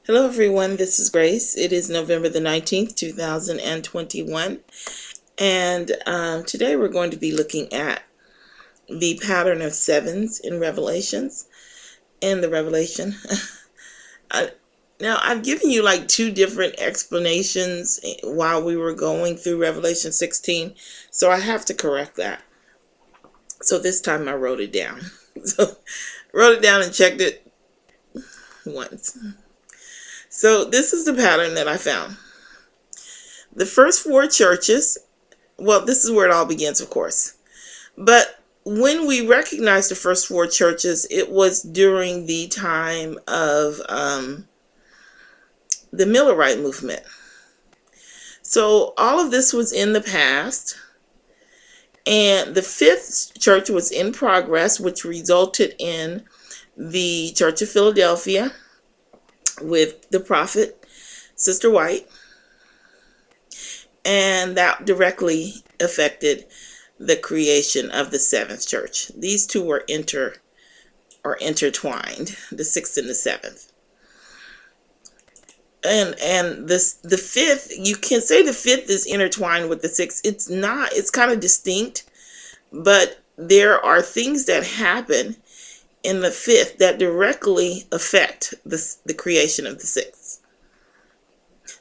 Hello everyone, this is Grace. It is November the 19th, 2021, and today we're going to be looking at the pattern of sevens in the Revelation. I, Now, I've given you like two different explanations while we were going through Revelation 16, so I have to correct that. So this time I wrote it down. So wrote it down and checked it once. So this is the pattern that I found. The first four churches, well, this is where it all begins, of course. But when we recognize the first four churches, it was during the time of the Millerite movement. So all of this was in the past. And the fifth church was in progress, which resulted in the Church of Philadelphia with the prophet, Sister White. And that directly affected the creation of the seventh church. These two were intertwined, the sixth and the seventh. And the fifth, you can say the fifth is intertwined with the sixth. It's not, it's kind of distinct, but there are things that happen in the fifth that directly affect the creation of the sixth.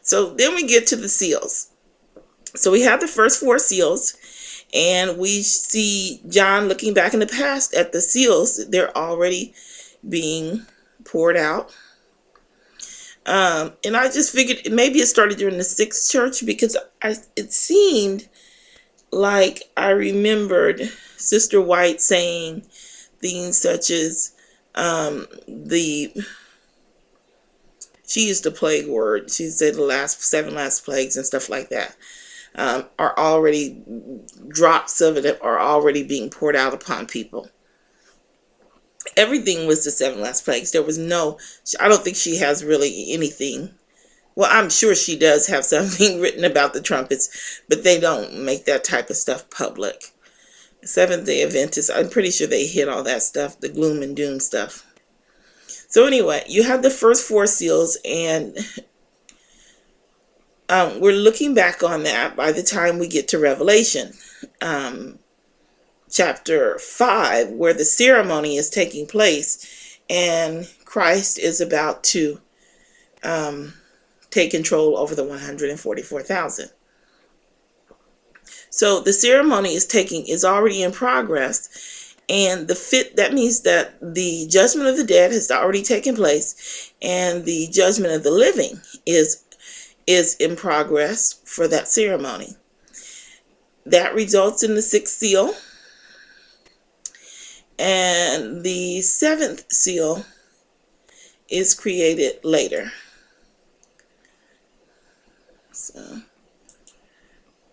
So then we get to the seals. So we have the first four seals, and we see John looking back in the past at the seals. They're already being poured out. And I just figured maybe it started during the sixth church, because it seemed like I remembered Sister White saying things such as she used the plague word. She said the seven last plagues and stuff like that. Are already, drops of it are already being poured out upon people. Everything was the seven last plagues. There was no, I don't think she has really anything. Well, I'm sure she does have something written about the trumpets, but they don't make that type of stuff public. Seventh-day Adventists, I'm pretty sure they hit all that stuff, the gloom and doom stuff. So anyway, you have the first four seals, and we're looking back on that by the time we get to Revelation chapter 5, where the ceremony is taking place and Christ is about to take control over the 144,000. So the ceremony is already in progress, and that means that the judgment of the dead has already taken place, and the judgment of the living is in progress for that ceremony. That results in the sixth seal, and the seventh seal is created later. So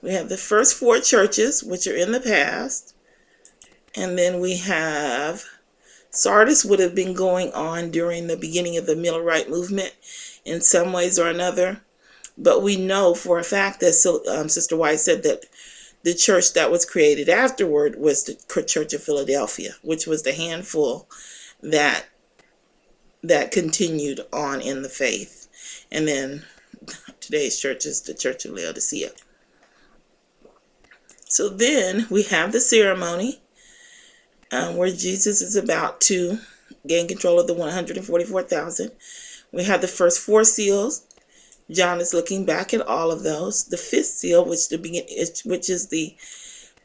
we have the first four churches, which are in the past, and then we have Sardis would have been going on during the beginning of the Millerite movement in some ways or another. But we know for a fact that Sister White said that the church that was created afterward was the Church of Philadelphia, which was the handful that continued on in the faith. And then today's church is the Church of Laodicea. So then we have the ceremony where Jesus is about to gain control of the 144,000. We have the first four seals. John is looking back at all of those. The fifth seal, which is the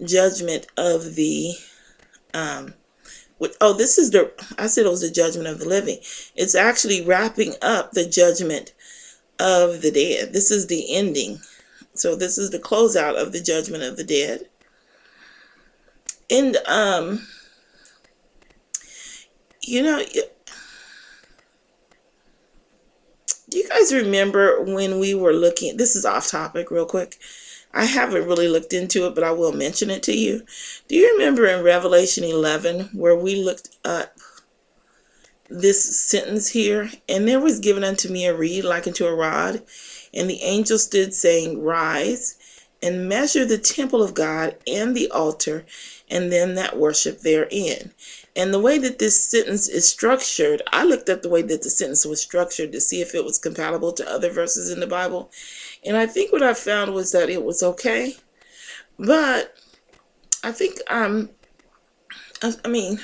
judgment of the I said it was the judgment of the living. It's actually wrapping up the judgment of the dead. This is the ending. So this is the closeout of the judgment of the dead. And do you guys remember when we were looking, this is off topic real quick. I haven't really looked into it, but I will mention it to you. Do you remember in Revelation 11 where we looked up this sentence here? And there was given unto me a reed like unto a rod, and the angel stood saying, Rise and measure the temple of God and the altar and them that worship therein. And the way that this sentence is structured, I looked up the way that the sentence was structured to see if it was compatible to other verses in the Bible. And I think what I found was that it was okay. But I think, I mean,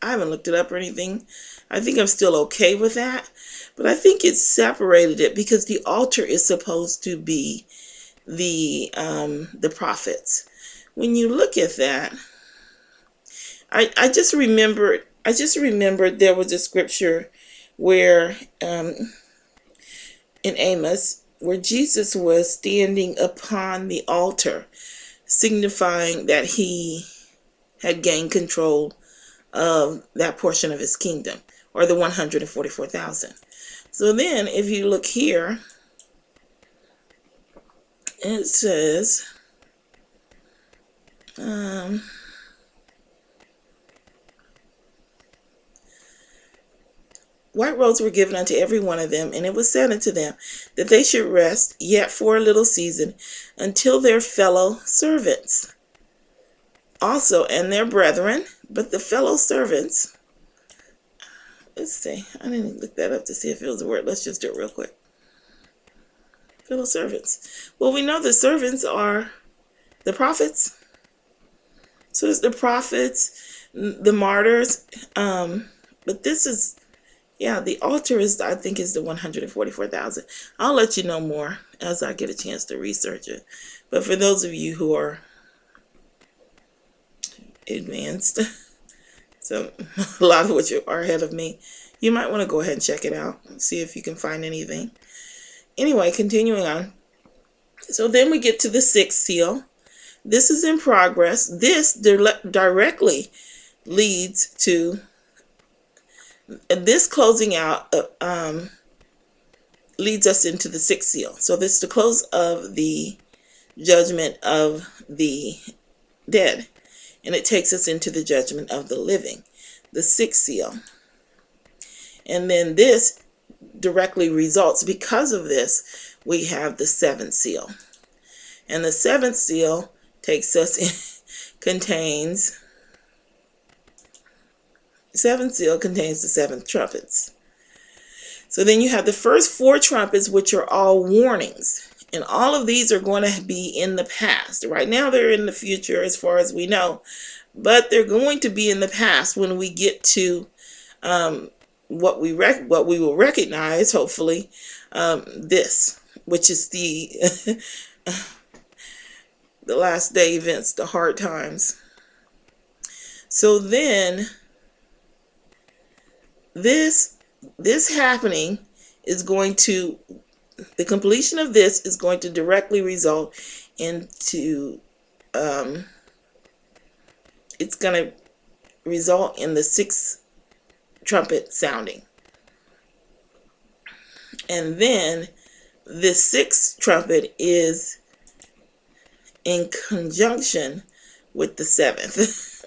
I haven't looked it up or anything. I think I'm still okay with that. But I think it separated it because the altar is supposed to be the prophets. When you look at that, I just remembered there was a scripture where in Amos where Jesus was standing upon the altar, signifying that he had gained control of that portion of his kingdom, or the 144,000. So then if you look here, it says, white robes were given unto every one of them, and it was said unto them that they should rest yet for a little season until their fellow servants also and their brethren. But the fellow servants, let's see, I didn't look that up to see if it was a word. Let's just do it real quick. Fellow servants. Well, we know the servants are the prophets. So it's the prophets, the martyrs. But this is, yeah, the altar is, I think, is the 144,000. I'll let you know more as I get a chance to research it. But for those of you who are advanced, so a lot of which are ahead of me, you might want to go ahead and check it out and see if you can find anything. Anyway, continuing on. So then we get to the sixth seal. This is in progress. This directly leads to this closing out, leads us into the sixth seal. So this is the close of the judgment of the dead, and it takes us into the judgment of the living, the sixth seal. And then this directly results, because of this, we have the seventh seal. And the seventh seal takes us in, contains the seventh trumpets. So then you have the first four trumpets, which are all warnings. And all of these are going to be in the past. Right now they're in the future as far as we know. But they're going to be in the past when we get to what we will recognize, hopefully, this, which is the the last day events, the hard times. So then this happening is going to, the completion of this is going to directly result into, it's going to result in the sixth trumpet sounding. And then the sixth trumpet is in conjunction with the seventh.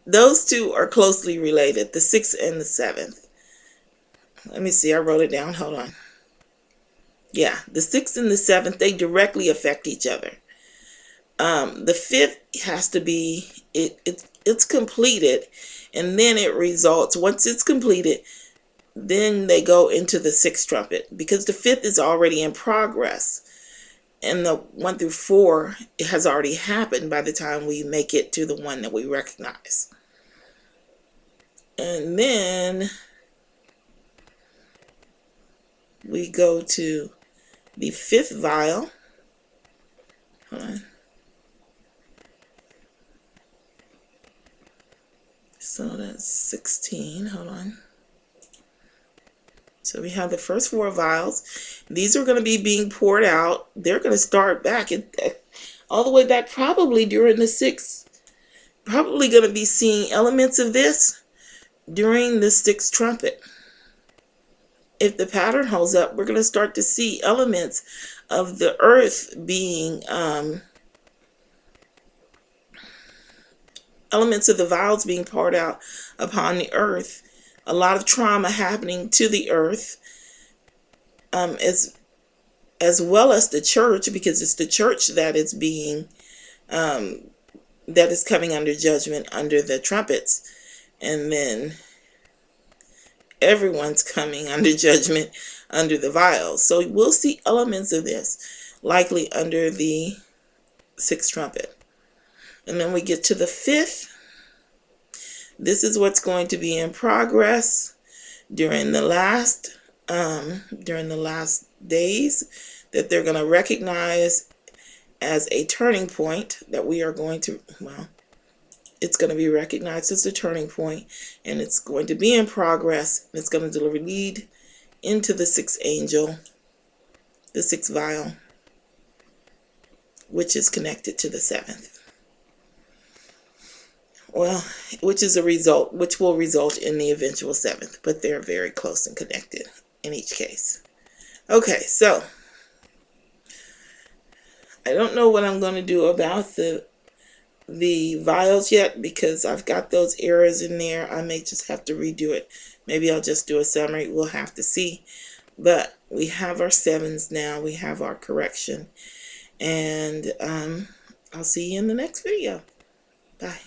Those two are closely related, the sixth and the seventh. Let me see, I wrote it down. Hold on. Yeah, the sixth and the seventh, they directly affect each other. The fifth has to be, it's completed, and then it results, once it's completed, then they go into the sixth trumpet, because the fifth is already in progress. And the 1 through 4, it has already happened by the time we make it to the one that we recognize. And then we go to the fifth vial. Hold on. So that's 16. Hold on. So we have the first 4 vials. These are going to be being poured out. They're going to start back all the way back, probably during the 6th. Probably going to be seeing elements of this during the 6th trumpet. If the pattern holds up, we're going to start to see elements of the earth being, elements of the vials being poured out upon the earth. A lot of trauma happening to the earth, as well as the church, because it's the church that is being, that is coming under judgment under the trumpets. and then everyone's coming under judgment under the vials. So we'll see elements of this likely under the sixth trumpet. And then we get to the fifth. This is what's going to be in progress during the last days, that they're going to recognize as a turning point, that we are going to, well, it's going to be recognized as a turning point, and it's going to be in progress. It's going to lead into the sixth angel, the sixth vial, which is connected to the seventh. Well, which will result in the eventual seventh, but they're very close and connected in each case. Okay, so I don't know what I'm going to do about the vials yet, because I've got those errors in there. I may just have to redo it. Maybe I'll just do a summary. We'll have to see. But we have our sevens now. We have our correction. And I'll see you in the next video. Bye.